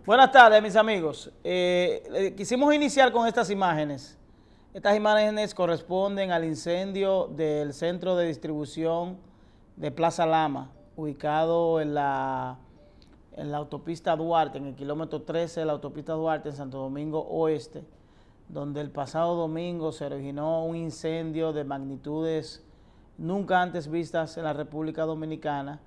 Buenas tardes, mis amigos. Quisimos iniciar con estas imágenes. Estas imágenes corresponden al incendio del centro de distribución de Plaza Lama, ubicado en la autopista Duarte, en el kilómetro 13 de la autopista Duarte, en Santo Domingo Oeste, donde el pasado domingo se originó un incendio de magnitudes nunca antes vistas en la República Dominicana.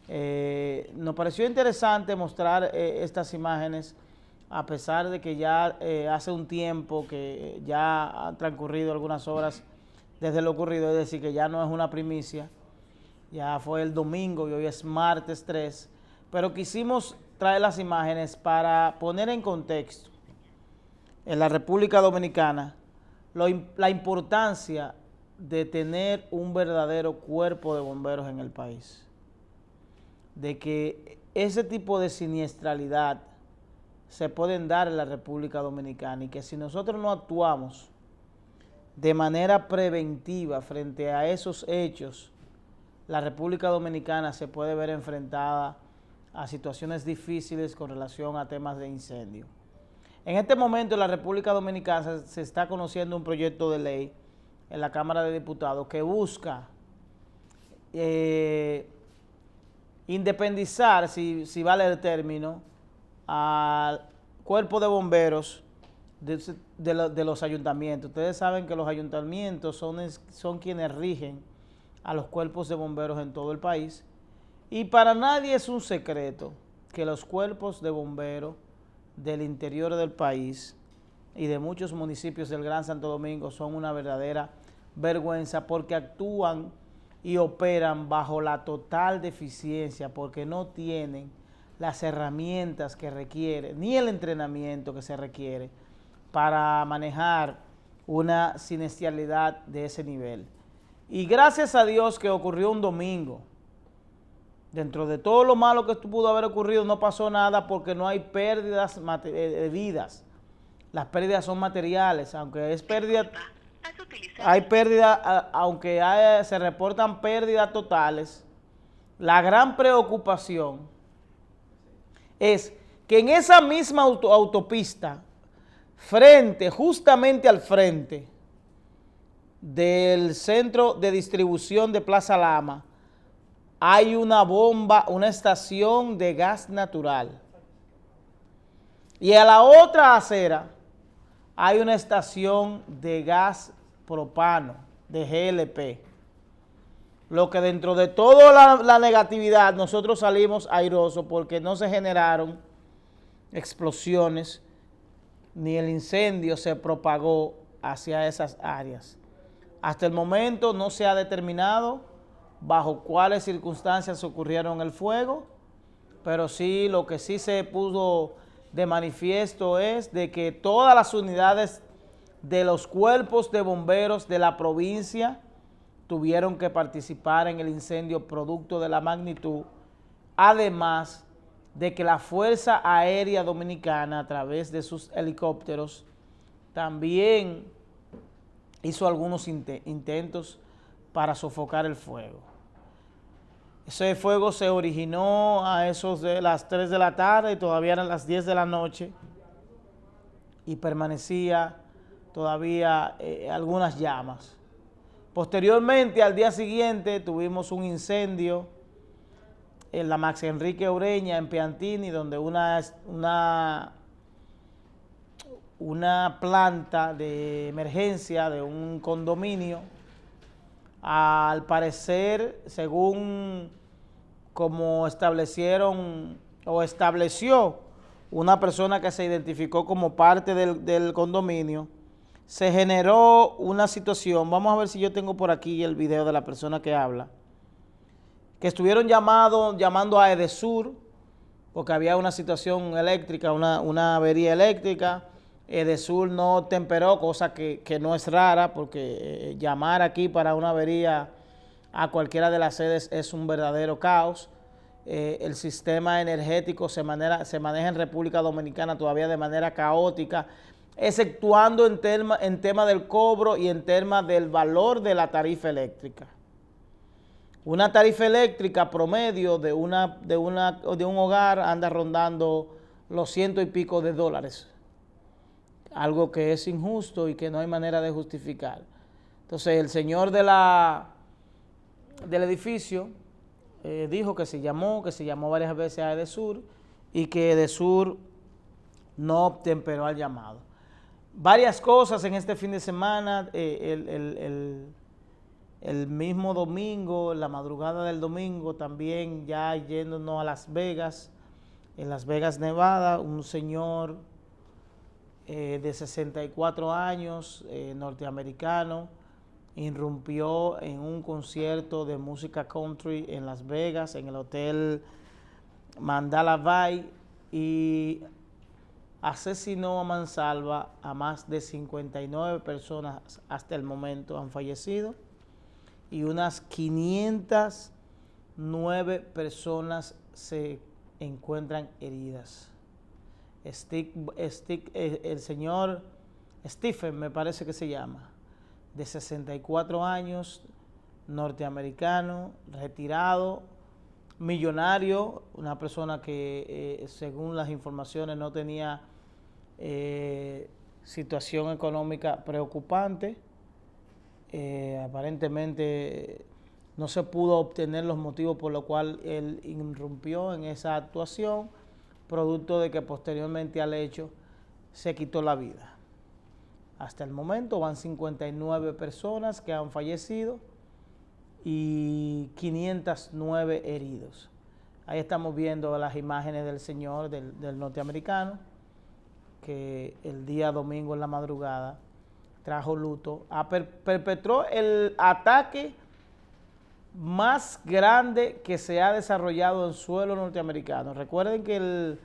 Nos pareció interesante mostrar estas imágenes, a pesar de que ya hace un tiempo que ya han transcurrido algunas horas desde lo ocurrido, es decir, que ya no es una primicia, ya fue el domingo y hoy es martes 3, pero quisimos traer las imágenes para poner en contexto en la República Dominicana la importancia de tener un verdadero cuerpo de bomberos en el país, de que ese tipo de siniestralidad se pueden dar en la República Dominicana y que si nosotros no actuamos de manera preventiva frente a esos hechos, la República Dominicana se puede ver enfrentada a situaciones difíciles con relación a temas de incendio. En este momento en la República Dominicana se está conociendo un proyecto de ley en la Cámara de Diputados que busca independizar, si vale el término, al cuerpo de bomberos de los ayuntamientos. Ustedes saben que los ayuntamientos son quienes rigen a los cuerpos de bomberos en todo el país, y para nadie es un secreto que los cuerpos de bomberos del interior del país y de muchos municipios del Gran Santo Domingo son una verdadera vergüenza, porque actúan y operan bajo la total deficiencia, porque no tienen las herramientas que requieren, ni el entrenamiento que se requiere para manejar una siniestralidad de ese nivel. Y gracias a Dios que ocurrió un domingo. Dentro de todo lo malo que pudo haber ocurrido, no pasó nada porque no hay pérdidas de vidas. Las pérdidas son materiales, aunque es pérdida, hay pérdida, aunque se reportan pérdidas totales. La gran preocupación es que en esa misma autopista, justamente al frente del centro de distribución de Plaza Lama, hay una bomba, una estación de gas natural. Y a la otra acera hay una estación de gas propano, de GLP. Lo que dentro de toda la negatividad nosotros salimos airosos porque no se generaron explosiones ni el incendio se propagó hacia esas áreas. Hasta el momento no se ha determinado bajo cuáles circunstancias ocurrieron el fuego, pero sí, lo que sí se puso de manifiesto es de que todas las unidades de los cuerpos de bomberos de la provincia tuvieron que participar en el incendio producto de la magnitud, además de que la Fuerza Aérea Dominicana, a través de sus helicópteros, también hizo algunos intentos para sofocar el fuego. Ese fuego se originó a esos de las 3 de la tarde y todavía eran las 10 de la noche y permanecía todavía algunas llamas. Posteriormente, al día siguiente, tuvimos un incendio en la Max Enrique Ureña, en Piantini, donde una planta de emergencia de un condominio, al parecer, según como estableció una persona que se identificó como parte del condominio, se generó una situación. Vamos a ver si yo tengo por aquí el video de la persona que habla, que estuvieron llamando a Edesur porque había una situación eléctrica, una avería eléctrica. Edesur no temperó, cosa que no es rara, porque llamar aquí para una avería a cualquiera de las sedes es un verdadero caos. El sistema energético se maneja en República Dominicana todavía de manera caótica, exceptuando en tema del cobro y en tema del valor de la tarifa eléctrica. Una tarifa eléctrica promedio de un hogar anda rondando los ciento y pico de dólares, algo que es injusto y que no hay manera de justificar. Entonces el señor del edificio dijo que se llamó varias veces a Edesur y que Edesur no obtemperó al llamado. Varias cosas en este fin de semana, el mismo domingo, la madrugada del domingo, también ya yéndonos a Las Vegas, en Las Vegas, Nevada, un señor de 64 años, norteamericano, irrumpió en un concierto de música country en Las Vegas, en el hotel Mandala Bay, y asesinó a mansalva a más de 59 personas hasta el momento han fallecido y unas 509 personas se encuentran heridas. El señor Stephen, me parece que se llama, de 64 años, norteamericano, retirado, millonario, una persona que según las informaciones no tenía situación económica preocupante. Aparentemente no se pudo obtener los motivos por los cuales él irrumpió en esa actuación, producto de que posteriormente al hecho se quitó la vida. Hasta el momento van 59 personas que han fallecido y 509 heridos. Ahí estamos viendo las imágenes del señor, del norteamericano, que el día domingo en la madrugada trajo luto, perpetró el ataque más grande que se ha desarrollado en suelo norteamericano. Recuerden que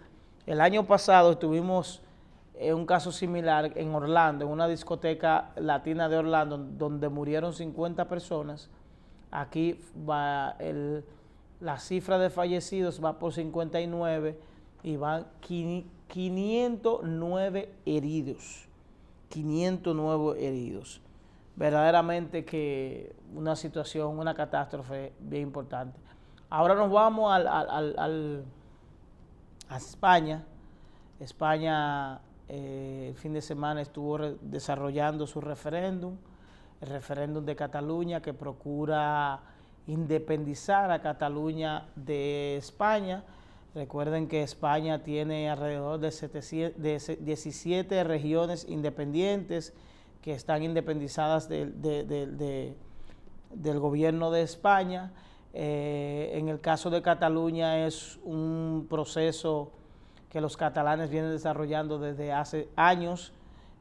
el año pasado tuvimos un caso similar en Orlando, en una discoteca latina de Orlando, donde murieron 50 personas. Aquí va la cifra de fallecidos va por 59 y van 509 heridos. 509 heridos. Verdaderamente que una situación, una catástrofe bien importante. Ahora nos vamos a España. España el fin de semana estuvo desarrollando su referéndum, el referéndum de Cataluña, que procura independizar a Cataluña de España. Recuerden que España tiene alrededor de 17 regiones independientes que están independizadas del gobierno de España. En el caso de Cataluña es un proceso que los catalanes vienen desarrollando desde hace años,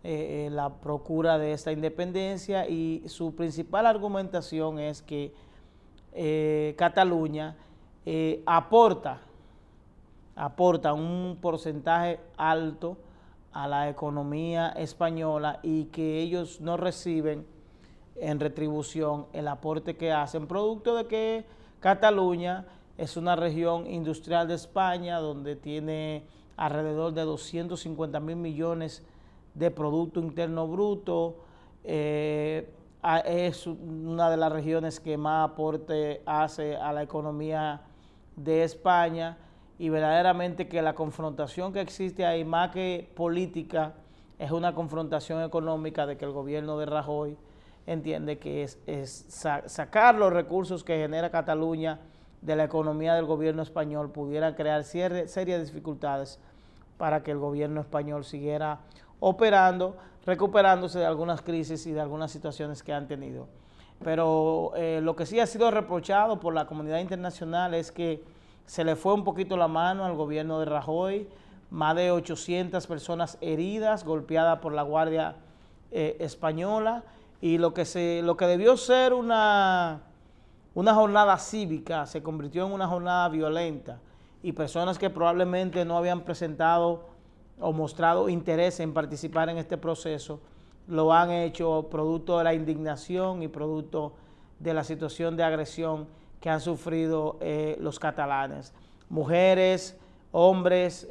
la procura de esta independencia, y su principal argumentación es que Cataluña aporta un porcentaje alto a la economía española y que ellos no reciben en retribución el aporte que hacen, producto de que Cataluña es una región industrial de España donde tiene alrededor de 250.000 millones de Producto Interno Bruto. Es una de las regiones que más aporte hace a la economía de España, y verdaderamente que la confrontación que existe ahí, más que política, es una confrontación económica, de que el gobierno de Rajoy entiende que es sacar los recursos que genera Cataluña de la economía del gobierno español, pudiera crear serias dificultades para que el gobierno español siguiera operando, recuperándose de algunas crisis y de algunas situaciones que han tenido. Pero lo que sí ha sido reprochado por la comunidad internacional es que se le fue un poquito la mano al gobierno de Rajoy, más de 800 personas heridas, golpeadas por la Guardia Española, y lo que debió ser una jornada cívica se convirtió en una jornada violenta, y personas que probablemente no habían presentado o mostrado interés en participar en este proceso, lo han hecho producto de la indignación y producto de la situación de agresión que han sufrido los catalanes. Mujeres, hombres,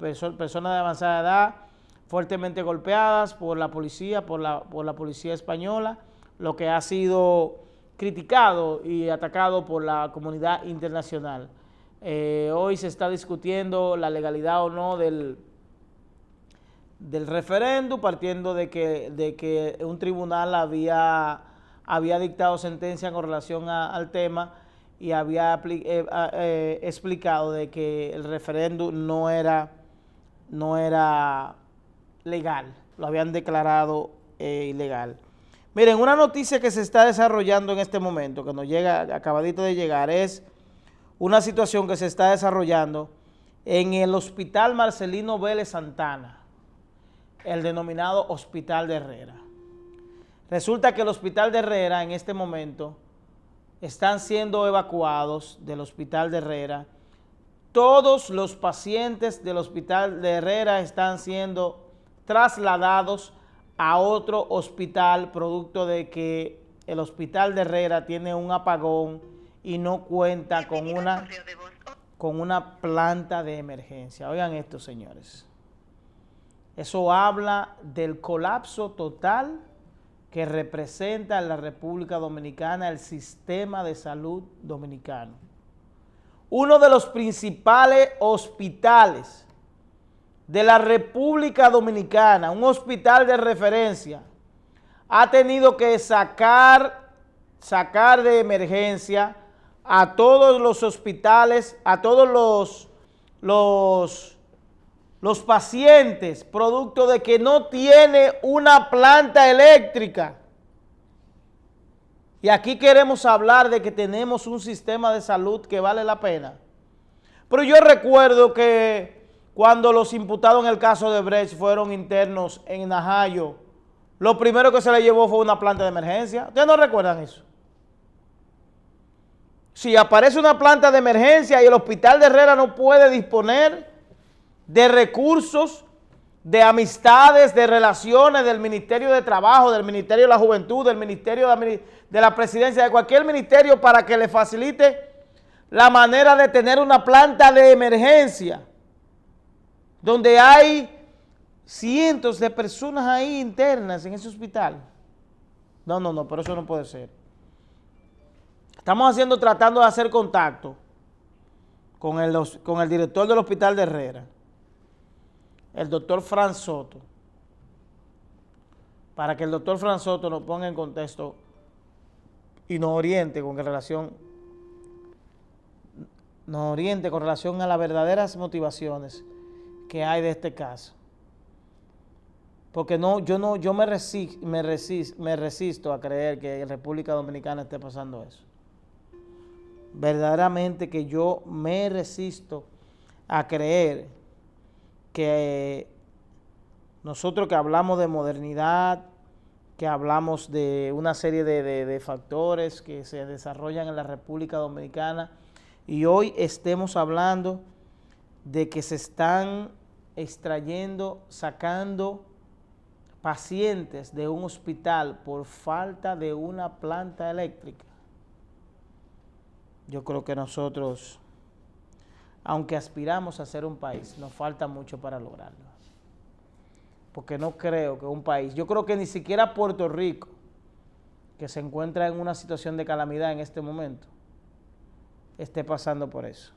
personas de avanzada edad, fuertemente golpeadas por la policía, por la policía española, lo que ha sido criticado y atacado por la comunidad internacional. Hoy se está discutiendo la legalidad o no del referéndum, partiendo de que un tribunal había dictado sentencia con relación al tema y había explicado de que el referéndum no era legal, lo habían declarado ilegal. Miren, una noticia que se está desarrollando en este momento, que nos llega, acabadito de llegar, es una situación que se está desarrollando en el Hospital Marcelino Vélez Santana, el denominado Hospital de Herrera. Resulta que el Hospital de Herrera en este momento están siendo evacuados del Hospital de Herrera. Todos los pacientes del Hospital de Herrera están siendo trasladados a otro hospital, producto de que el Hospital de Herrera tiene un apagón y no cuenta con una planta de emergencia. Oigan esto, señores. Eso habla del colapso total que representa en la República Dominicana el sistema de salud dominicano. Uno de los principales hospitales de la República Dominicana, un hospital de referencia, ha tenido que sacar de emergencia a todos los hospitales, a todos los pacientes, producto de que no tiene una planta eléctrica. Y aquí queremos hablar de que tenemos un sistema de salud que vale la pena. Pero yo recuerdo que cuando los imputados en el caso de Brecht fueron internos en Najayo, lo primero que se le llevó fue una planta de emergencia. ¿Ustedes no recuerdan eso? Si aparece una planta de emergencia y el Hospital de Herrera no puede disponer de recursos, de amistades, de relaciones del Ministerio de Trabajo, del Ministerio de la Juventud, del Ministerio de la Presidencia, de cualquier ministerio para que le facilite la manera de tener una planta de emergencia, donde hay cientos de personas ahí internas en ese hospital. No, pero eso no puede ser. Estamos tratando de hacer contacto con el director del Hospital de Herrera, el doctor Fran Soto, para que el doctor Fran Soto nos ponga en contexto y nos oriente con relación a las verdaderas motivaciones que hay de este caso. Porque yo me resisto a creer que en República Dominicana esté pasando eso. Verdaderamente que yo me resisto a creer que nosotros que hablamos de modernidad, que hablamos de una serie de factores que se desarrollan en la República Dominicana, y hoy estemos hablando de que se están sacando pacientes de un hospital por falta de una planta eléctrica. Yo creo que nosotros, aunque aspiramos a ser un país, nos falta mucho para lograrlo. Porque no creo que un país, yo creo que ni siquiera Puerto Rico, que se encuentra en una situación de calamidad en este momento, esté pasando por eso.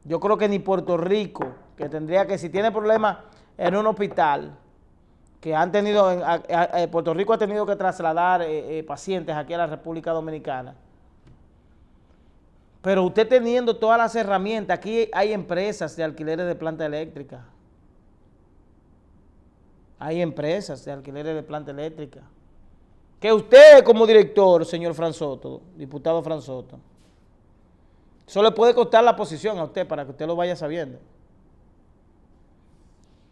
Yo creo que ni Puerto Rico, que tendría que, si tiene problemas en un hospital, que han tenido, Puerto Rico ha tenido que trasladar pacientes aquí a la República Dominicana. Pero usted teniendo todas las herramientas, aquí hay empresas de alquileres de planta eléctrica. Hay empresas de alquileres de planta eléctrica. Que usted como director, señor Fran Soto, diputado Fran Soto, eso le puede costar la posición a usted para que usted lo vaya sabiendo.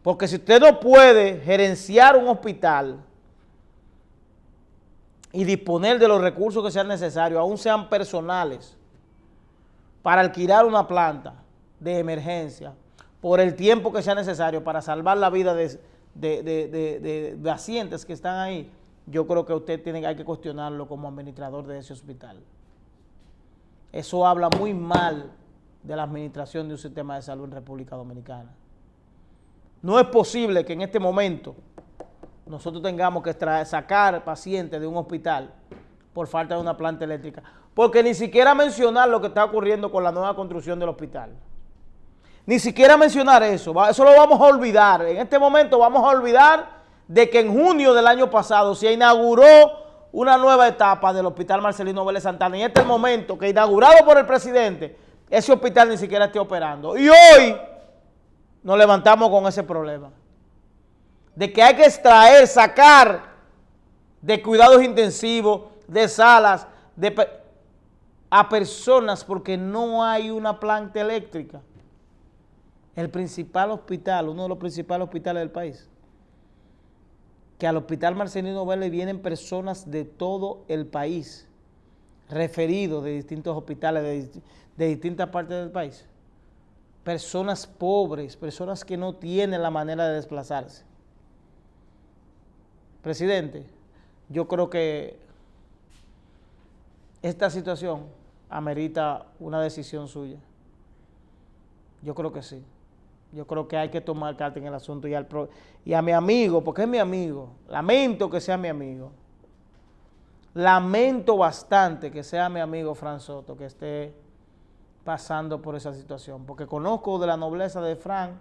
Porque si usted no puede gerenciar un hospital y disponer de los recursos que sean necesarios, aún sean personales, para alquilar una planta de emergencia por el tiempo que sea necesario para salvar la vida de pacientes que están ahí, yo creo que usted hay que cuestionarlo como administrador de ese hospital. Eso habla muy mal de la administración de un sistema de salud en República Dominicana. No es posible que en este momento nosotros tengamos que sacar pacientes de un hospital por falta de una planta eléctrica. porque ni siquiera mencionar lo que está ocurriendo con la nueva construcción del hospital. Ni siquiera mencionar eso. Eso lo vamos a olvidar. En este momento vamos a olvidar de que en junio del año pasado se inauguró una nueva etapa del Hospital Marcelino Vélez Santana. Y este es el momento que, inaugurado por el presidente, ese hospital ni siquiera esté operando. Y hoy nos levantamos con ese problema. De que hay que extraer, sacar de cuidados intensivos, de salas, a personas porque no hay una planta eléctrica. El principal hospital, uno de los principales hospitales del país, que al Hospital Marcelino Vélez vienen personas de todo el país, referidos de distintos hospitales, de distintas partes del país. Personas pobres, personas que no tienen la manera de desplazarse. Presidente, yo creo que esta situación amerita una decisión suya. Yo creo que sí. Yo creo que hay que tomar carta en el asunto y a mi amigo, porque es mi amigo, lamento que sea mi amigo. Lamento bastante que sea mi amigo Fran Soto que esté pasando por esa situación, porque conozco de la nobleza de Fran,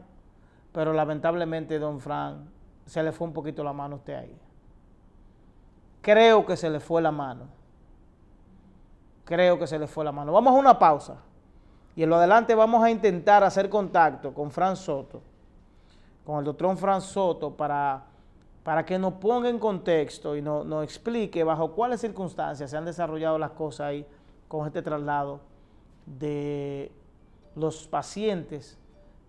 pero lamentablemente don Fran se le fue un poquito la mano a usted ahí. Creo que se le fue la mano. Creo que se le fue la mano. Vamos a una pausa. Y en lo adelante vamos a intentar hacer contacto con Fran Soto, con el doctor Fran Soto, para que nos ponga en contexto y nos explique bajo cuáles circunstancias se han desarrollado las cosas ahí con este traslado de los pacientes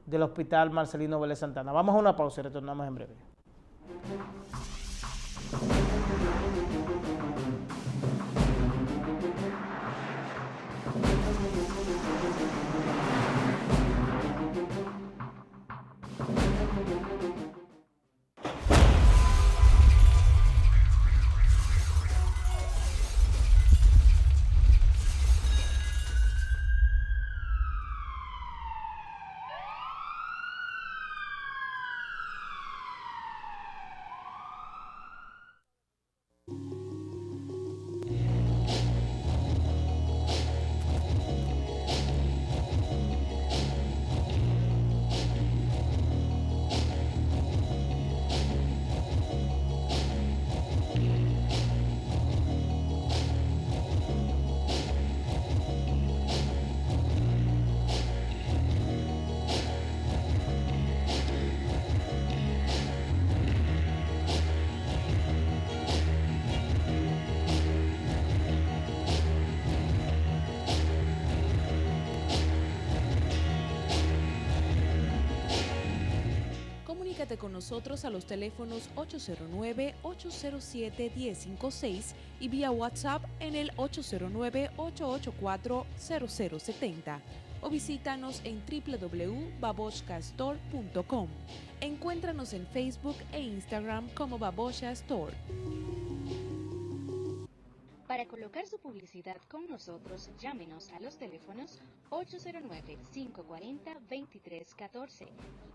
del Hospital Marcelino Vélez Santana. Vamos a una pausa y retornamos en breve. Comunícate con nosotros a los teléfonos 809-807-1056 y vía WhatsApp en el 809-884-0070 o visítanos en www.babochcastore.com. Encuéntranos en Facebook e Instagram como Babocha Store. Para colocar su publicidad con nosotros, llámenos a los teléfonos 809-540-2314,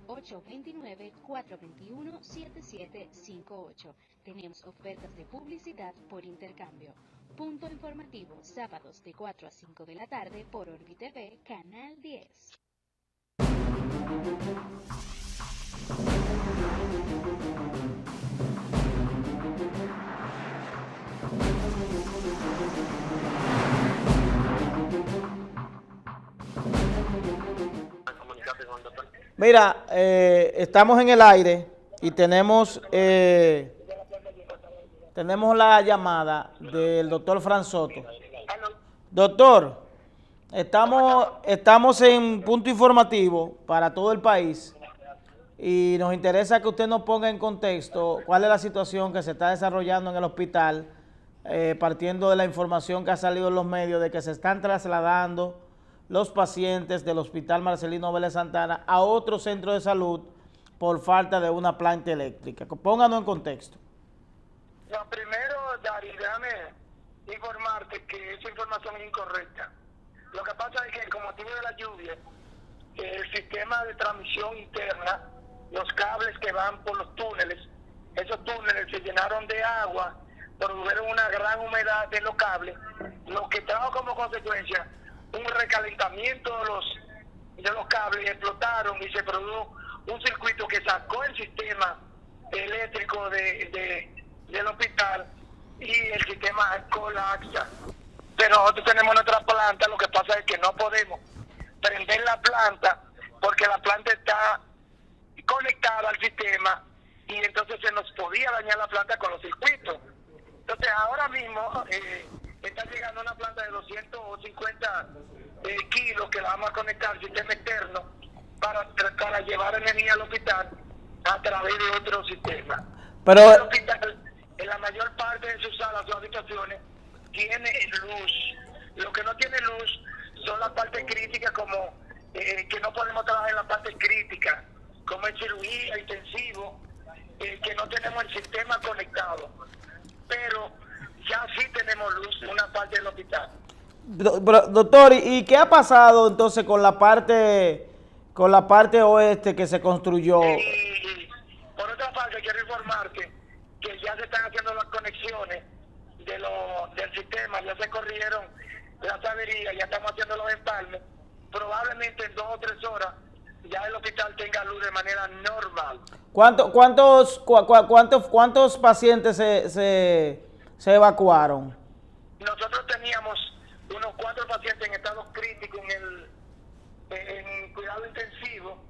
829-421-7758. Tenemos ofertas de publicidad por intercambio. Punto informativo, sábados de 4 a 5 de la tarde por OrbiTV, Canal 10. Mira, estamos en el aire y tenemos la llamada del doctor Fran Soto. Doctor, estamos en punto informativo para todo el país y nos interesa que usted nos ponga en contexto cuál es la situación que se está desarrollando en el hospital, partiendo de la información que ha salido en los medios de que se están trasladando los pacientes del Hospital Marcelino Vélez Santana a otro centro de salud por falta de una planta eléctrica. Pónganos en contexto. No, primero, Dari, déjame informarte que esa información es incorrecta. Lo que pasa es que con motivo de la lluvia, el sistema de transmisión interna, los cables que van por los túneles, esos túneles se llenaron de agua, produjeron una gran humedad de los cables lo que trajo como consecuencia un recalentamiento de los cables, explotaron y se produjo un circuito que sacó el sistema eléctrico del hospital y el sistema colapsa. Pero nosotros tenemos nuestra planta, lo que pasa es que no podemos prender la planta porque la planta está conectada al sistema y entonces se nos podía dañar la planta con los circuitos. Entonces ahora mismo está llegando una planta de 250 kilos que la vamos a conectar al sistema externo para llevar energía al hospital a través de otro sistema. Pero el hospital, en la mayor parte de sus salas o habitaciones, tiene luz. Lo que no tiene luz son las partes críticas, como que no podemos trabajar en la parte crítica, como es cirugía, intensivo, que no tenemos el sistema conectado. Pero ya sí tenemos luz en una parte del hospital. Doctor, ¿y qué ha pasado entonces con la parte oeste que se construyó? Y por otra parte, quiero informarte que ya se están haciendo las conexiones del sistema, ya se corrieron las averías, ya estamos haciendo los empalmes. Probablemente en 2 o 3 horas ya el hospital tenga luz de manera normal. ¿Cuántos pacientes se evacuaron? Nosotros teníamos unos 4 pacientes en estado crítico en cuidado intensivo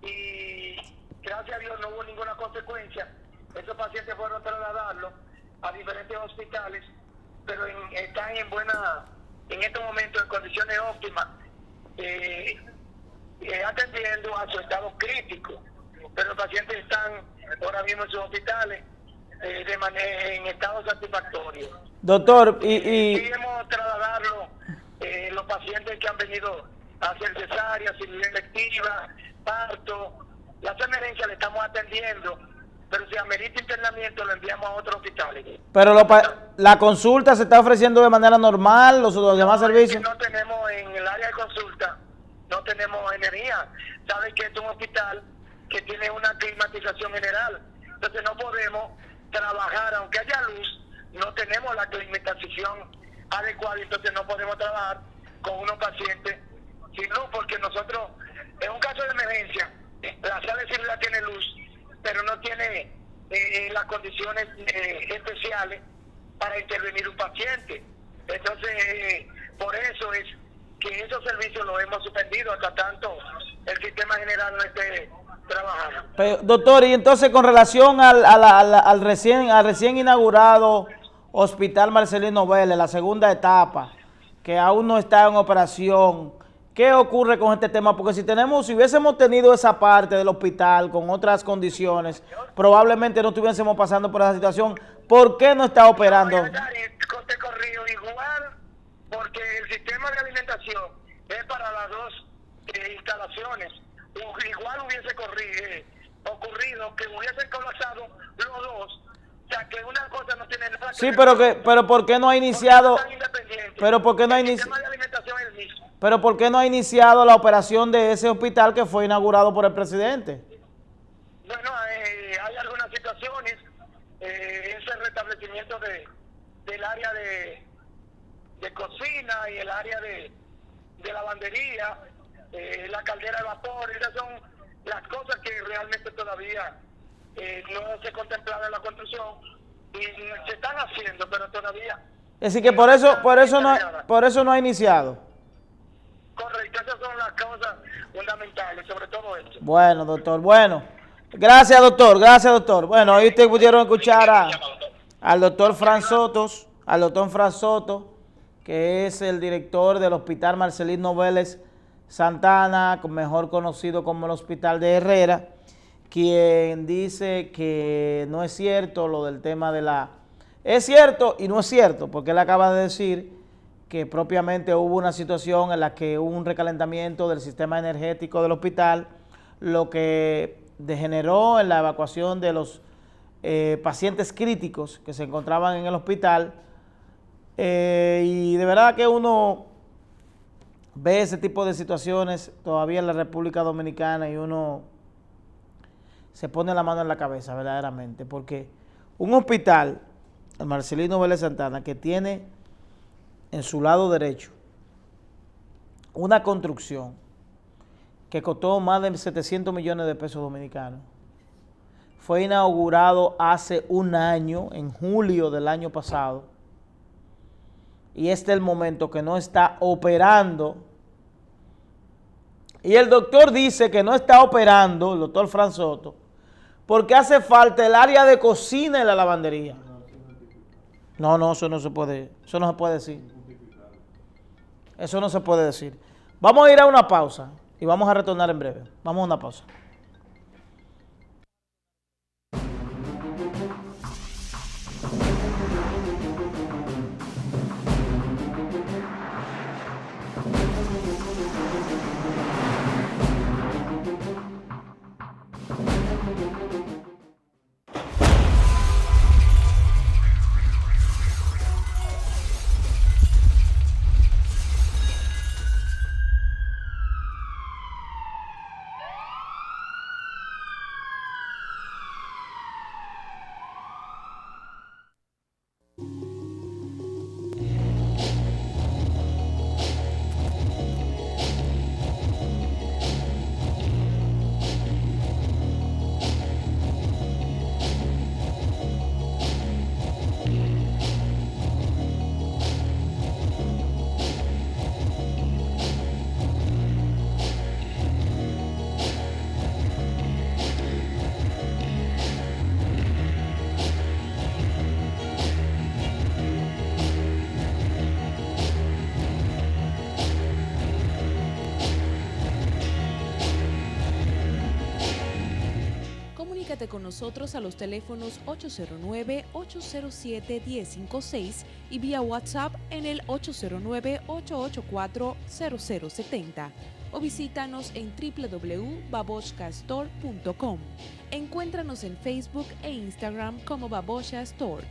y gracias a Dios no hubo ninguna consecuencia. Esos pacientes fueron trasladados a diferentes hospitales, pero están en estos momentos en condiciones óptimas, atendiendo a su estado crítico, pero los pacientes están ahora mismo en sus hospitales en estado satisfactorio. Doctor, Queremos trasladarlo, los pacientes que han venido a hacer cesárea, cirugía electiva, parto, las emergencias le estamos atendiendo, pero si amerita internamiento lo enviamos a otros hospitales. Pero la consulta se está ofreciendo de manera normal, los demás servicios. No tenemos en el área de consulta, no tenemos energía. Sabes que es un hospital que tiene una climatización general, entonces no podemos trabajar, aunque haya luz, no tenemos la climatización adecuada, entonces no podemos trabajar con unos pacientes sin luz, porque nosotros, en un caso de emergencia, la sala de cirugía tiene luz, pero no tiene las condiciones especiales para intervenir un paciente. Entonces, por eso es que esos servicios los hemos suspendido hasta tanto el sistema general no esté trabajando. Pero, doctor, y entonces con relación al recién inaugurado Hospital Marcelino Vélez, la segunda etapa, que aún no está en operación, ¿qué ocurre con este tema? Porque si hubiésemos tenido esa parte del hospital con otras condiciones, probablemente no estuviésemos pasando por esa situación. ¿Por qué no está operando? Te corrijo igual, porque el sistema de alimentación es para las 2 instalaciones. Igual hubiese ocurrido que hubiesen colapsado los 2. O sea, que una cosa no tiene nada que Sí, ver. pero ¿por qué no ha iniciado? Pero ¿por qué no ha el iniciado? sistema de alimentación es el mismo. Pero ¿por qué no ha iniciado la operación de ese hospital que fue inaugurado por el presidente? Bueno, hay algunas situaciones, ese restablecimiento del área de cocina y el área de lavandería, la caldera de vapor, esas son las cosas que realmente todavía no se contemplaban en la construcción y se están haciendo, pero todavía. Es decir, que por eso no ha iniciado. Correcto, esas son las causas fundamentales, sobre todo esto. Bueno, doctor, bueno. Gracias, doctor. Bueno, ahí te pudieron escuchar al doctor Fran Soto, que es el director del Hospital Marcelino Vélez Santana, mejor conocido como el Hospital de Herrera, quien dice que no es cierto lo del tema de la... Es cierto y no es cierto, porque él acaba de decir que propiamente hubo una situación en la que hubo un recalentamiento del sistema energético del hospital, lo que degeneró en la evacuación de los pacientes críticos que se encontraban en el hospital, y de verdad que uno ve ese tipo de situaciones todavía en la República Dominicana y uno se pone la mano en la cabeza verdaderamente, porque un hospital, el Marcelino Vélez Santana, que tiene en su lado derecho, una construcción que costó más de 700 millones de pesos dominicanos. Fue inaugurado hace un año, en julio del año pasado, y este es el momento que no está operando. Y el doctor dice que no está operando, el doctor Fran Soto, porque hace falta el área de cocina y la lavandería. No, eso no se puede decir. Eso no se puede decir. Vamos a ir a una pausa y vamos a retornar en breve. Vamos a una pausa. Comunícate con nosotros a los teléfonos 809-807-1056 y vía WhatsApp en el 809-884-0070 o visítanos en www.baboshkastore.com. Encuéntranos en Facebook e Instagram como Babosha Store.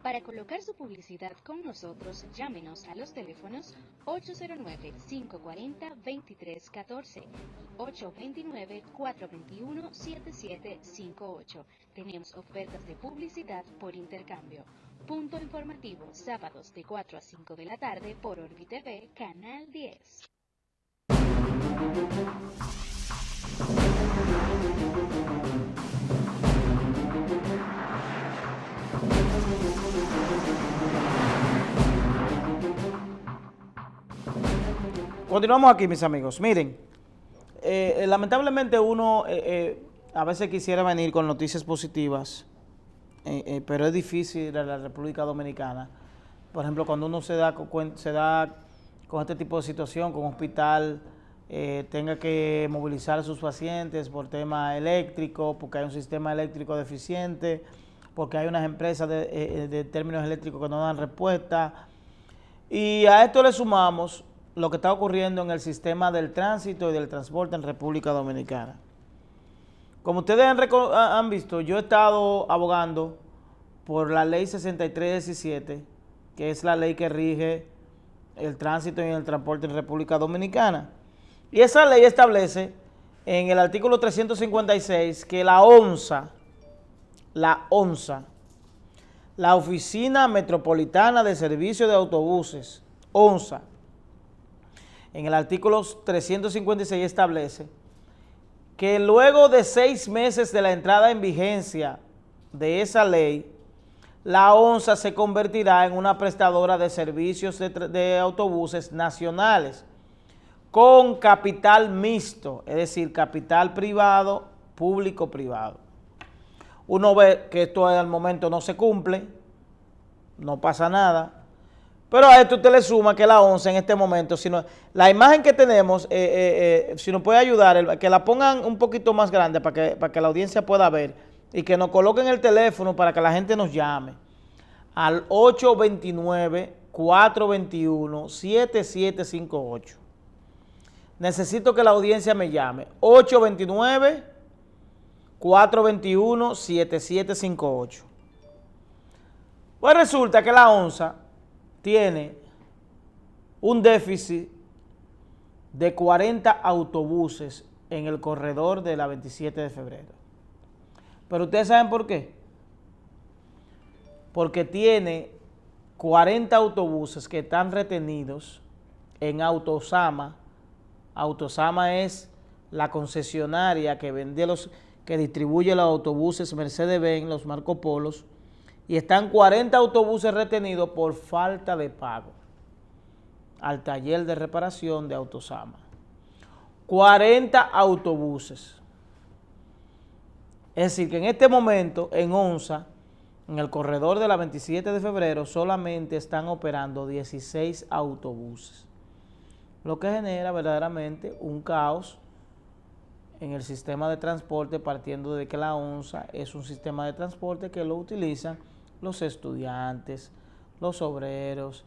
Para colocar su publicidad con nosotros, llámenos a los teléfonos 809-540-2314 y 829-421-7758. Tenemos ofertas de publicidad por intercambio. Punto informativo, sábados de 4 a 5 de la tarde por OrbiTV, Canal 10. Continuamos aquí, mis amigos. Miren, lamentablemente uno a veces quisiera venir con noticias positivas, pero es difícil en la República Dominicana. Por ejemplo, cuando uno se da con este tipo de situación, con un hospital tenga que movilizar a sus pacientes por tema eléctrico, porque hay un sistema eléctrico deficiente, porque hay unas empresas de términos eléctricos que no dan respuesta. Y a esto le sumamos lo que está ocurriendo en el sistema del tránsito y del transporte en República Dominicana. Como ustedes han visto, yo he estado abogando por la ley 6317, que es la ley que rige el tránsito y el transporte en República Dominicana. Y esa ley establece en el artículo 356 que la ONSA, la Oficina Metropolitana de Servicios de Autobuses, ONSA, en el artículo 356 establece que luego de 6 meses de la entrada en vigencia de esa ley, la ONSA se convertirá en una prestadora de servicios de autobuses nacionales con capital mixto, es decir, capital privado, público-privado. Uno ve que esto al momento no se cumple, no pasa nada. Pero a esto usted le suma que la ONSA en este momento, la imagen que tenemos, si nos puede ayudar, que la pongan un poquito más grande para que la audiencia pueda ver y que nos coloquen el teléfono para que la gente nos llame al 829-421-7758. Necesito que la audiencia me llame, 829-421-7758. Pues resulta que la ONSA tiene un déficit de 40 autobuses en el corredor de la 27 de febrero. Pero ustedes saben por qué. Porque tiene 40 autobuses que están retenidos en Autosama. Autosama es la concesionaria que que distribuye los autobuses Mercedes-Benz, los Marco Polos, y están 40 autobuses retenidos por falta de pago al taller de reparación de Autosama. 40 autobuses. Es decir, que en este momento en Onza, en el corredor de la 27 de febrero, solamente están operando 16 autobuses, lo que genera verdaderamente un caos en el sistema de transporte, partiendo de que la Onza es un sistema de transporte que lo utilizan los estudiantes, los obreros.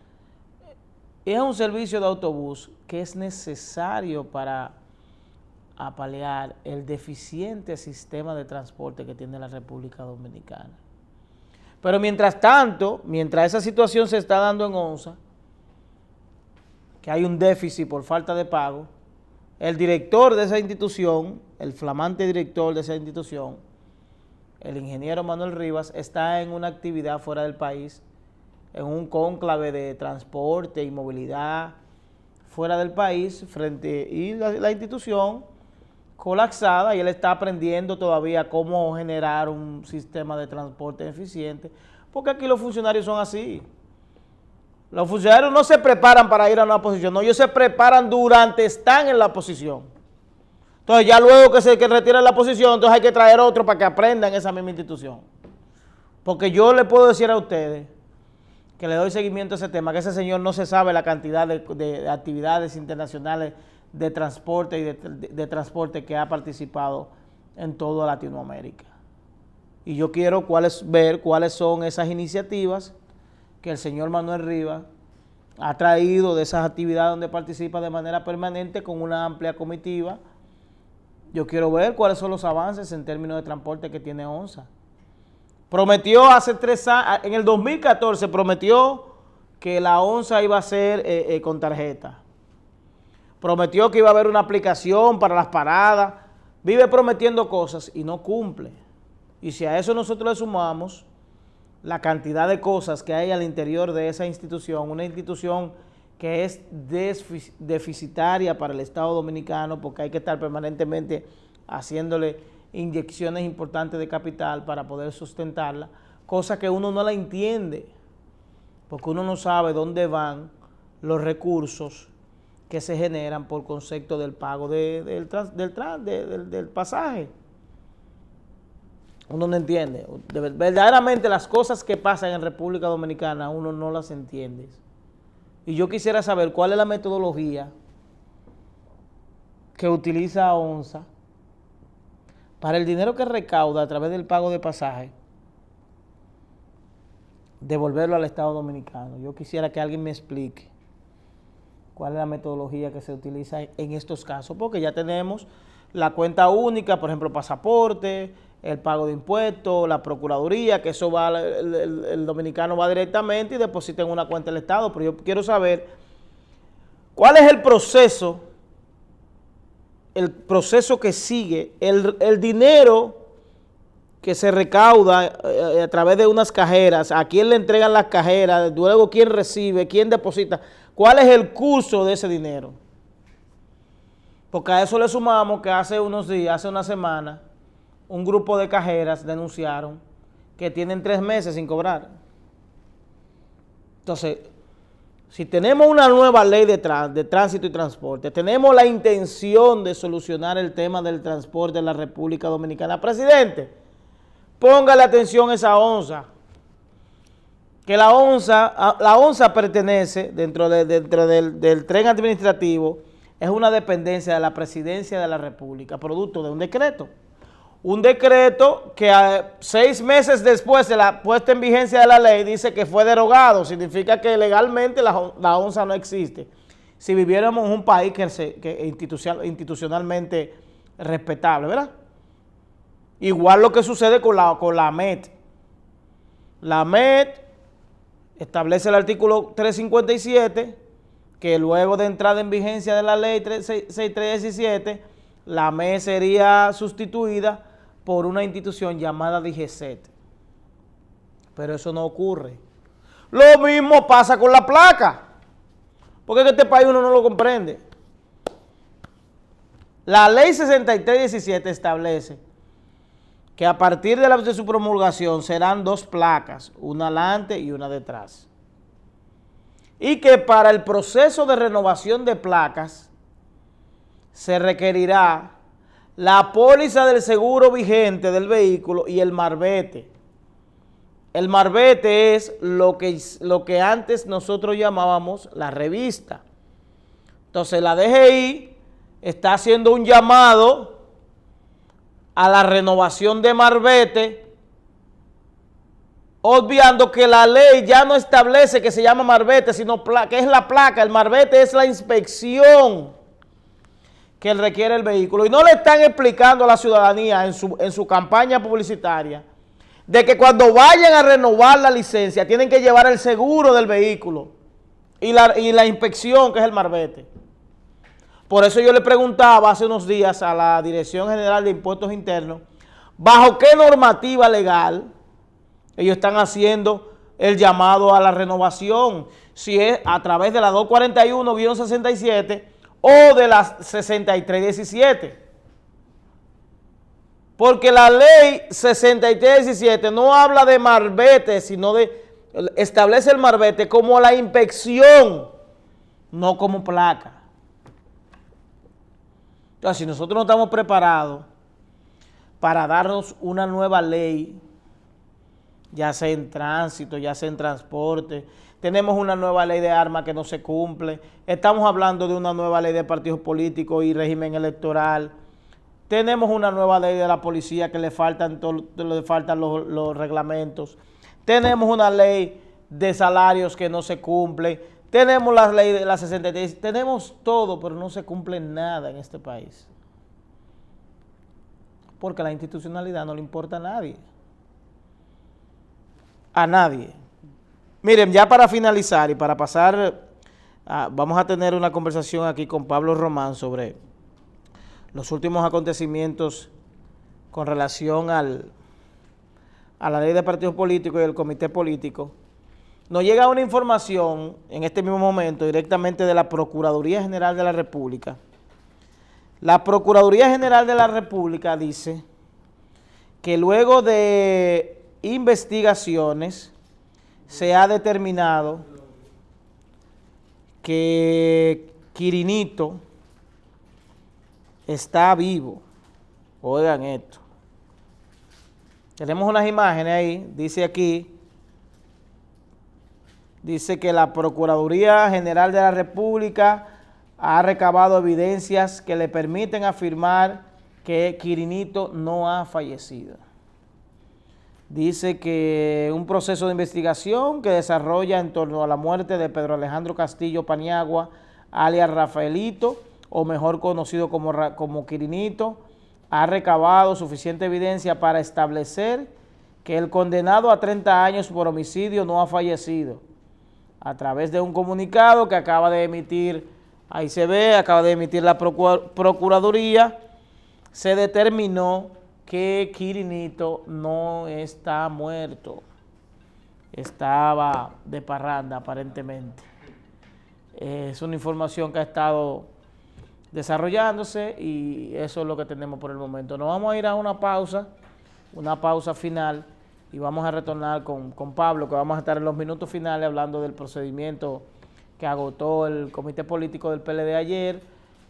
Es un servicio de autobús que es necesario para paliar el deficiente sistema de transporte que tiene la República Dominicana. Pero mientras tanto, mientras esa situación se está dando en Onza, que hay un déficit por falta de pago, el director de esa institución, el flamante director de esa institución, el ingeniero Manuel Rivas, está en una actividad fuera del país, en un cónclave de transporte y movilidad fuera del país, y la institución colapsada, y él está aprendiendo todavía cómo generar un sistema de transporte eficiente, porque aquí los funcionarios son así. Los funcionarios no se preparan para ir a una posición, no, ellos se preparan durante están en la posición. Entonces ya luego que retiran la posición, entonces hay que traer otro para que aprendan esa misma institución. Porque yo le puedo decir a ustedes que le doy seguimiento a ese tema, que ese señor no se sabe la cantidad de actividades internacionales de transporte y de transporte que ha participado en toda Latinoamérica. Y yo quiero ver cuáles son esas iniciativas que el señor Manuel Rivas ha traído de esas actividades donde participa de manera permanente con una amplia comitiva. Yo quiero ver cuáles son los avances en términos de transporte que tiene Onza. Prometió hace 3 años, en el 2014 prometió que la Onza iba a ser con tarjeta. Prometió que iba a haber una aplicación para las paradas. Vive prometiendo cosas y no cumple. Y si a eso nosotros le sumamos la cantidad de cosas que hay al interior de esa institución, una institución que es deficitaria para el Estado Dominicano, porque hay que estar permanentemente haciéndole inyecciones importantes de capital para poder sustentarla, cosa que uno no la entiende, porque uno no sabe dónde van los recursos que se generan por concepto del pago del pasaje. Uno no entiende. Verdaderamente las cosas que pasan en República Dominicana uno no las entiende. Y yo quisiera saber cuál es la metodología que utiliza Onza para el dinero que recauda a través del pago de pasaje, devolverlo al Estado Dominicano. Yo quisiera que alguien me explique cuál es la metodología que se utiliza en estos casos, porque ya tenemos la cuenta única, por ejemplo, pasaporte, el pago de impuestos, la procuraduría, que eso va, el dominicano va directamente y deposita en una cuenta del Estado, pero yo quiero saber cuál es el proceso que sigue, el dinero que se recauda a través de unas cajeras, a quién le entregan las cajeras, luego quién recibe, quién deposita, cuál es el curso de ese dinero. Porque a eso le sumamos que hace unos días, hace una semana, un grupo de cajeras denunciaron que tienen 3 meses sin cobrar. Entonces, si tenemos una nueva ley de tránsito y transporte, tenemos la intención de solucionar el tema del transporte en la República Dominicana, presidente, póngale atención a esa Onza, que la Onza pertenece dentro del tren administrativo, es una dependencia de la Presidencia de la República, producto de un decreto. Un decreto que 6 meses después de la puesta en vigencia de la ley dice que fue derogado. Significa que legalmente la Onza no existe. Si viviéramos en un país que institucionalmente respetable, ¿verdad? Igual lo que sucede con la MET. La MET establece el artículo 357, que luego de entrada en vigencia de la ley 6317, la MET sería sustituida por una institución llamada DGCET. Pero eso no ocurre. Lo mismo pasa con la placa. Porque en este país uno no lo comprende. La ley 6317 establece que a partir de su promulgación serán 2 placas, una adelante y una detrás. Y que para el proceso de renovación de placas se requerirá la póliza del seguro vigente del vehículo y el marbete. El marbete es lo que antes nosotros llamábamos la revista. Entonces la DGI está haciendo un llamado a la renovación de marbete, obviando que la ley ya no establece que se llama marbete, sino que es la placa. El marbete es la inspección que requiere el vehículo. Y no le están explicando a la ciudadanía en su campaña publicitaria de que cuando vayan a renovar la licencia tienen que llevar el seguro del vehículo y la inspección, que es el marbete. Por eso yo le preguntaba hace unos días a la Dirección General de Impuestos Internos, ¿bajo qué normativa legal ellos están haciendo el llamado a la renovación? Si es a través de la 241-67 o de la 6317. Porque la ley 6317 no habla de marbete, sino establece el marbete como la inspección, no como placa. Entonces, si nosotros no estamos preparados para darnos una nueva ley, ya sea en tránsito, ya sea en transporte, tenemos una nueva ley de armas que no se cumple, estamos hablando de una nueva ley de partidos políticos y régimen electoral, tenemos una nueva ley de la policía que le faltan los reglamentos, tenemos una ley de salarios que no se cumple, tenemos la ley de la 63, tenemos todo, pero no se cumple nada en este país. Porque la institucionalidad no le importa a nadie. A nadie. Miren, ya para finalizar y para pasar, vamos a tener una conversación aquí con Pablo Román sobre los últimos acontecimientos con relación a la ley de partidos políticos y el comité político. Nos llega una información en este mismo momento directamente de la Procuraduría General de la República. La Procuraduría General de la República dice que luego de investigaciones se ha determinado que Quirinito está vivo. Oigan esto. Tenemos unas imágenes ahí, dice aquí. Dice que la Procuraduría General de la República ha recabado evidencias que le permiten afirmar que Quirinito no ha fallecido. Dice que un proceso de investigación que desarrolla en torno a la muerte de Pedro Alejandro Castillo Paniagua, alias Rafaelito, o mejor conocido como Quirinito, ha recabado suficiente evidencia para establecer que el condenado a 30 años por homicidio no ha fallecido. A través de un comunicado que acaba de emitir, ahí se ve, acaba de emitir la Procuraduría, se determinó que Quirinito no está muerto, estaba de parranda aparentemente. Es una información que ha estado desarrollándose y eso es lo que tenemos por el momento. Nos vamos a ir a una pausa final, y vamos a retornar con Pablo, que vamos a estar en los minutos finales hablando del procedimiento que agotó el comité político del PLD ayer,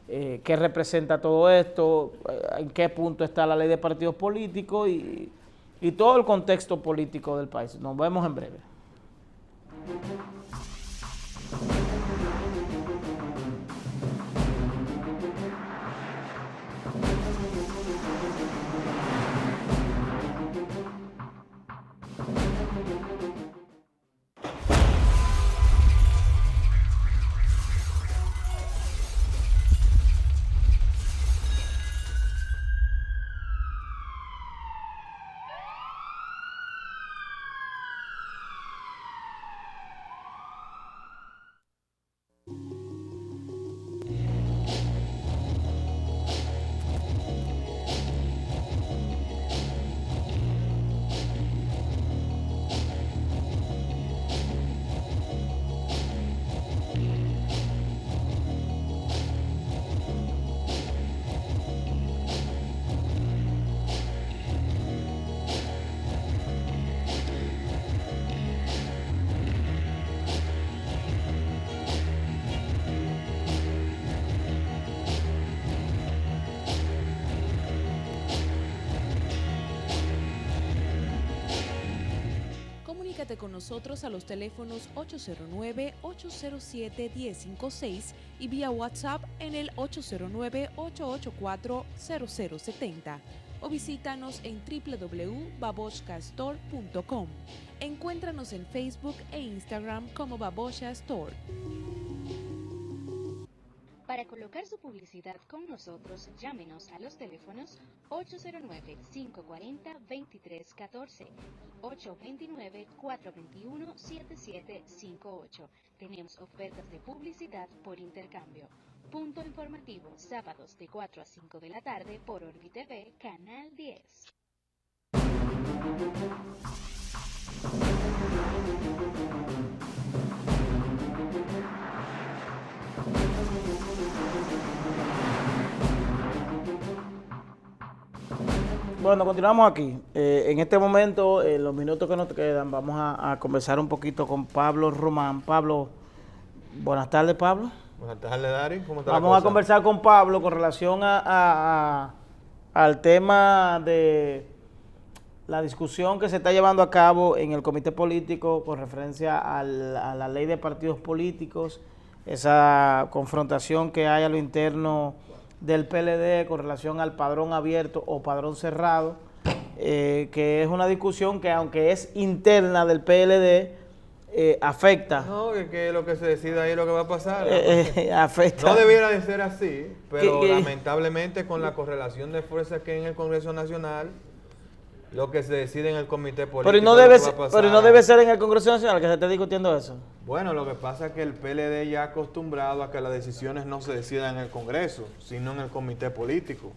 qué representa todo esto, en qué punto está la ley de partidos políticos y todo el contexto político del país. Nos vemos en breve. Comunícate con nosotros a los teléfonos 809-807-1056 y vía WhatsApp en el 809-884-0070 o visítanos en www.baboshkastore.com. Encuéntranos en Facebook e Instagram como Babocha Store. Para colocar su publicidad con nosotros, llámenos a los teléfonos 809-540-2314 y 829-421-7758. Tenemos ofertas de publicidad por intercambio. Punto informativo, sábados de 4 a 5 de la tarde por OrbiTV, Canal 10. Bueno, continuamos aquí. En este momento, en los minutos que nos quedan, vamos a conversar un poquito con Pablo Román. Pablo, buenas tardes, Pablo. Buenas tardes, Dari. ¿Cómo está Vamos la a cosa? conversar con Pablo con relación al tema de la discusión que se está llevando a cabo en el comité político con referencia a la ley de partidos políticos, esa confrontación que hay a lo interno del PLD con relación al padrón abierto o padrón cerrado, que es una discusión que, aunque es interna del PLD, afecta. No, que lo que se decida ahí es lo que va a pasar. Afecta. No debiera de ser así, pero ¿Qué? lamentablemente con la correlación de fuerzas que hay en el Congreso Nacional, lo que se decide en el comité político Pero no es lo debe, que va a pasar. pero no debe ser en el Congreso Nacional que se esté discutiendo eso. Bueno, lo que pasa es que el PLD ya ha acostumbrado a que las decisiones no se decidan en el Congreso, sino en el comité político.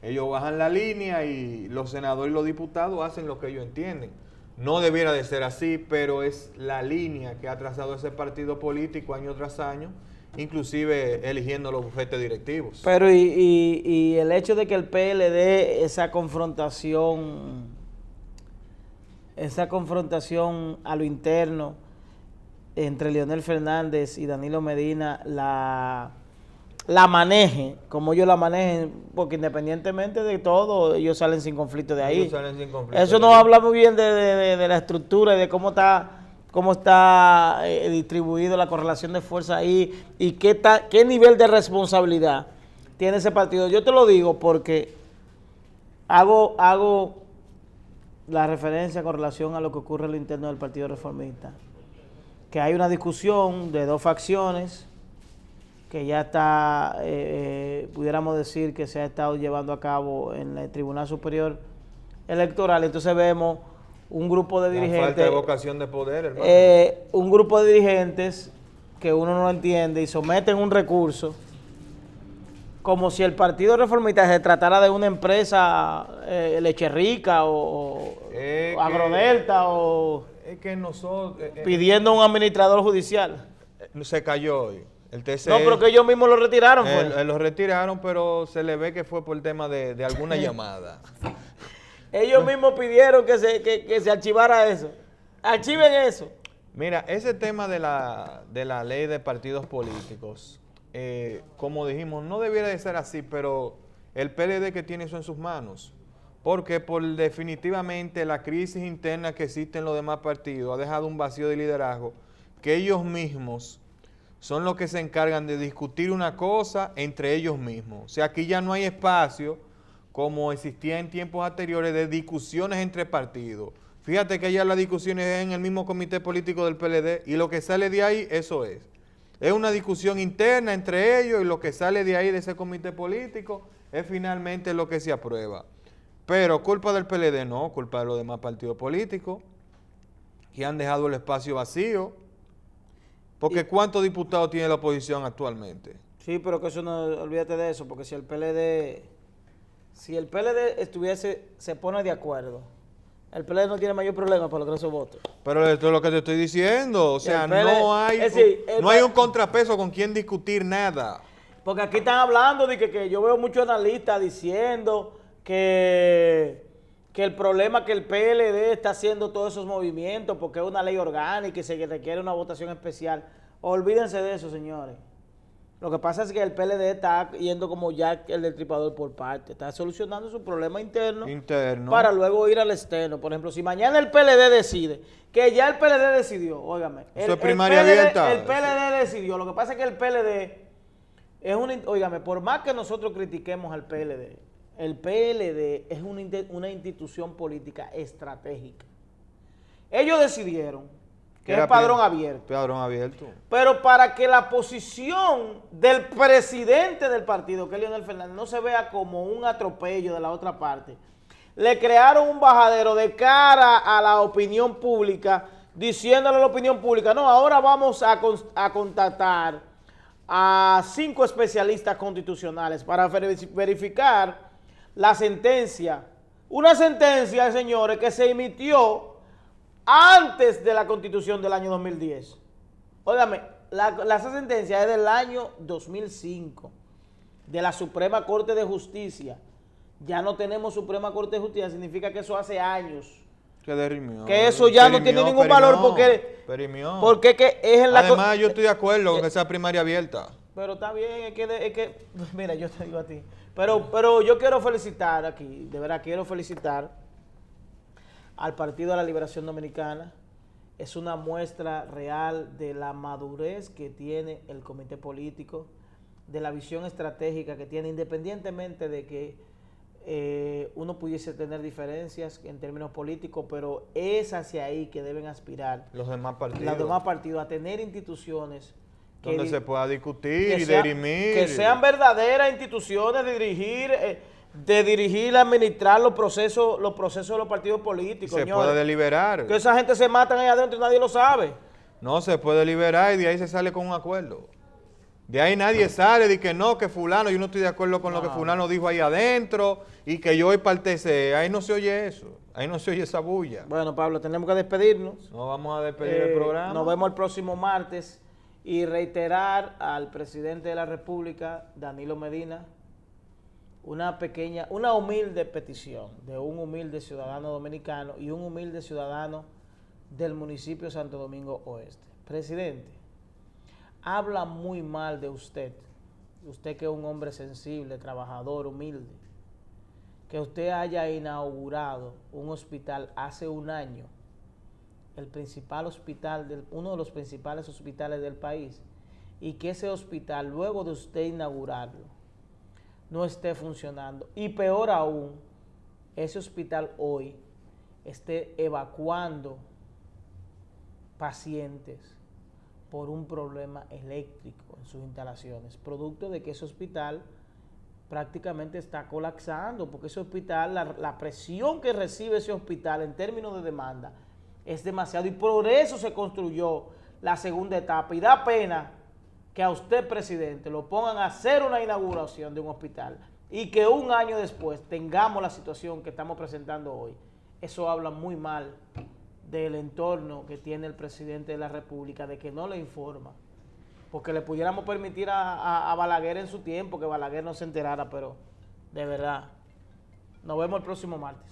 Ellos bajan la línea y los senadores y los diputados hacen lo que ellos entienden. No debiera de ser así, pero es la línea que ha trazado ese partido político año tras año, inclusive eligiendo los bufetes directivos. Pero y el hecho de que el PLD, esa confrontación a lo interno entre Leonel Fernández y Danilo Medina la maneje, como ellos la manejen, porque independientemente de todo, ellos salen sin conflicto de ahí. Ellos salen sin conflicto Eso de nos ahí. habla muy bien de la estructura y de cómo está distribuido la correlación de fuerza ahí y qué nivel de responsabilidad tiene ese partido. Yo te lo digo porque hago la referencia con relación a lo que ocurre en lo interno del Partido Reformista, que hay una discusión de dos facciones que ya está, pudiéramos decir que se ha estado llevando a cabo en el Tribunal Superior Electoral. Entonces vemos un grupo de dirigentes, La falta de vocación de poder, hermano. un grupo de dirigentes que uno no entiende y someten un recurso como si el Partido Reformista se tratara de una empresa Leche Rica o Agrodelta o Es que nosotros... pidiendo un administrador judicial. se cayó hoy. El TCE... No, pero que ellos mismos lo retiraron. Fue. Lo retiraron, pero se le ve que fue por el tema de alguna llamada. Ellos mismos pidieron que se archivara eso. Archiven eso. Mira, ese tema de la ley de partidos políticos, como dijimos, no debiera de ser así, pero el PLD que tiene eso en sus manos, porque definitivamente la crisis interna que existe en los demás partidos ha dejado un vacío de liderazgo, que ellos mismos son los que se encargan de discutir una cosa entre ellos mismos. O sea, aquí ya no hay espacio, como existía en tiempos anteriores, de discusiones entre partidos. Fíjate que ya las discusiones es en el mismo comité político del PLD y lo que sale de ahí, eso es. Es una discusión interna entre ellos y lo que sale de ahí, de ese comité político, es finalmente lo que se aprueba. Pero culpa del PLD no, culpa de los demás partidos políticos que han dejado el espacio vacío. Porque ¿cuántos diputados tiene la oposición actualmente? Sí, pero que eso no, olvídate de eso, porque si el PLD se pone de acuerdo, el PLD no tiene mayor problema para lograr esos votos. Pero esto es lo que te estoy diciendo, o sea, El PLD no hay un contrapeso con quien discutir nada. Porque aquí están hablando de que yo veo muchos analistas diciendo que el problema que el PLD está haciendo todos esos movimientos porque es una ley orgánica y se requiere una votación especial. Olvídense de eso, señores. Lo que pasa es que el PLD está yendo como ya el destripador por parte, está solucionando su problema interno para luego ir al externo. Por ejemplo, si mañana el PLD decide, que ya el PLD decidió, óigame, Eso es primaria abierta. El PLD decidió, lo que pasa es que el PLD es óigame, por más que nosotros critiquemos al PLD, el PLD es una institución política estratégica. Ellos decidieron que es padrón abierto. Padrón abierto. Pero para que la posición del presidente del partido, que es Leonel Fernández, no se vea como un atropello de la otra parte, le crearon un bajadero de cara a la opinión pública, diciéndole a la opinión pública, no, ahora vamos a contactar a 5 especialistas constitucionales para verificar la sentencia. Una sentencia, señores, que se emitió antes de la Constitución del año 2010. Óigame, la sentencia es del año 2005, de la Suprema Corte de Justicia. Ya no tenemos Suprema Corte de Justicia, significa que eso hace años. Que derrimió. Que eso ya no tiene ningún valor porque que es en la... Además, yo estoy de acuerdo con que sea primaria abierta. Pero está bien, es que mira, yo te digo a ti. Pero yo quiero felicitar aquí, de verdad quiero felicitar al Partido de la Liberación Dominicana. Es una muestra real de la madurez que tiene el comité político, de la visión estratégica que tiene, independientemente de que uno pudiese tener diferencias en términos políticos, pero es hacia ahí que deben aspirar los demás partidos, a tener instituciones donde se pueda discutir y dirimir. Que sean verdaderas instituciones de dirigir, administrar los procesos de los partidos políticos. Se puede deliberar. Que esa gente se matan ahí adentro y nadie lo sabe. No, se puede deliberar y de ahí se sale con un acuerdo. De ahí nadie sale de que no, que fulano, yo no estoy de acuerdo con lo que fulano dijo ahí adentro y que yo hoy partecé. Ahí no se oye eso. Ahí no se oye esa bulla. Bueno, Pablo, tenemos que despedirnos. Nos vamos a despedir el programa. Nos vemos el próximo martes y reiterar al presidente de la República, Danilo Medina, una humilde petición de un humilde ciudadano dominicano y un humilde ciudadano del municipio de Santo Domingo Oeste. Presidente, habla muy mal de usted que es un hombre sensible, trabajador, humilde, que usted haya inaugurado un hospital hace un año, el principal hospital, uno de los principales hospitales del país, y que ese hospital, luego de usted inaugurarlo, no esté funcionando. Y peor aún, ese hospital hoy esté evacuando pacientes por un problema eléctrico en sus instalaciones, producto de que ese hospital prácticamente está colapsando, porque ese hospital, la presión que recibe ese hospital en términos de demanda es demasiado, y por eso se construyó la segunda etapa, y da pena que a usted, presidente, lo pongan a hacer una inauguración de un hospital y que un año después tengamos la situación que estamos presentando hoy. Eso habla muy mal del entorno que tiene el presidente de la República, de que no le informa, porque le pudiéramos permitir a Balaguer en su tiempo, que Balaguer no se enterara, pero de verdad, nos vemos el próximo martes.